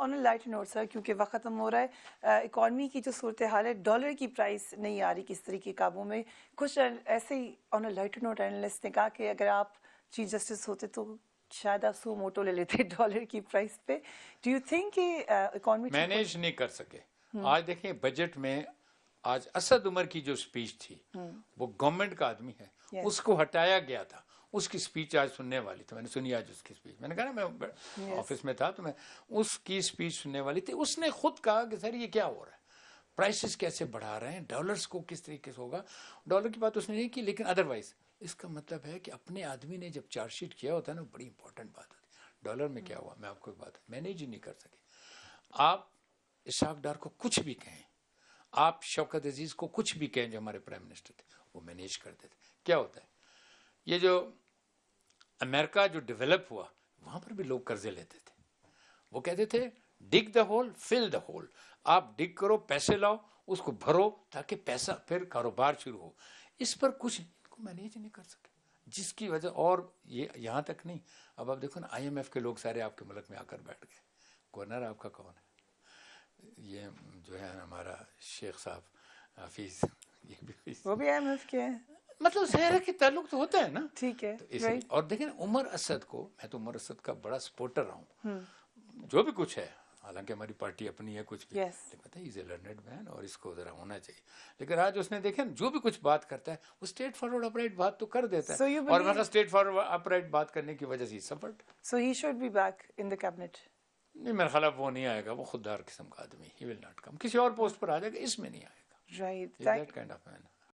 On a light note سر، کیونکہ وقت ختم ہو رہا ہے، اکانومی کی جو صورتحال ہے، ڈالر کی پرائس نہیں آ رہی کس طریقے قابو میں، کچھ ایسے ہی آن اے لائٹ نوٹ اینالسٹ نے کہا کہ اگر آپ چیف جسٹس ہوتے تو شاید آپ سو موٹو لے لیتے ڈالر کی پرائس پہ. ڈو یو تھنک کہ اکانومی مینیج نہیں کر سکے؟ آج دیکھیں بجٹ میں آج اسد عمر کی جو سپیچ تھی، وہ گورنمنٹ کا آدمی ہے، اس کو ہٹایا گیا تھا، اس کی سپیچ آج سننے والی تھی، میں نے سنی آج اس کی سپیچ، میں نے کہا نا میں آفس میں تھا تو میں اس کی سپیچ سننے والی تھی. اس نے خود کہا کہ سر یہ کیا ہو رہا ہے، پرائسز کیسے بڑھا رہے ہیں، ڈالرز کو کس طریقے سے ہوگا. ڈالر کی بات اس نے نہیں کی، لیکن ادروائز اس کا مطلب ہے کہ اپنے آدمی نے جب چارج شیٹ کیا ہوتا ہے نا، بڑی امپورٹنٹ بات ہوتی ہے. ڈالر میں کیا ہوا، میں آپ کو ایک بات مینیج ہی نہیں کر سکے. آپ اسحاق ڈار کو کچھ بھی کہیں، آپ شوکت عزیز کو کچھ بھی کہیں جو ہمارے پرائم منسٹر تھے، وہ مینیج کرتے تھے. کیا ہوتا ہے، یہ جو امریکہ جو ڈیولپ ہوا وہاں پر بھی لوگ قرضے لیتے تھے، وہ کہتے تھے ڈگ the whole full the whole, آپ ڈگ کرو، پیسے لاؤ، اس کو بھرو تاکہ پیسہ پھر کاروبار شروع ہو. اس پر کچھ ان کو مینیج نہیں کر سکے، جس کی وجہ، اور یہ یہاں تک نہیں، اب آپ دیکھو نا آئی ایم ایف کے لوگ سارے آپ کے ملک میں آ کر بیٹھ گئے. گورنر آپ کا کون ہے؟ یہ جو ہے ہمارا شیخ صاحب حفیظ، یہ بھی وہ بھی ایم ایف کے ہیں. مطلب ظاہر کے تعلق تو ہوتا ہے نا. ٹھیک ہے، تو اس لیے، اور دیکھیں عمر اسد کو، میں تو عمر اسد کا بڑا سپورٹر رہا ہوں، جو بھی کچھ ہے، حالانکہ ہماری پارٹی اپنی ہے کچھ بھی، لیکن پتہ ہے از اے لرنڈ مین اور اس کو ذرا ہونا چاہیے. لیکن آج اس نے دیکھیں جو بھی کچھ بات کرتا ہے وہ اسٹریٹ فارورڈ اپرائٹ بات تو کر دیتا ہے، اور مطلب اسٹریٹ فارورڈ اپرائٹ بات کرنے کی وجہ سے ہی suffered. So he should be back in the cabinet. نہیں، میرا خیال وہ نہیں آئے گا، وہ خوددار قسم کا آدمی، ہی ول ناٹ کم. کسی اور پوسٹ پر آ جائے گا، اس میں نہیں آئے گا. Right. That kind of main.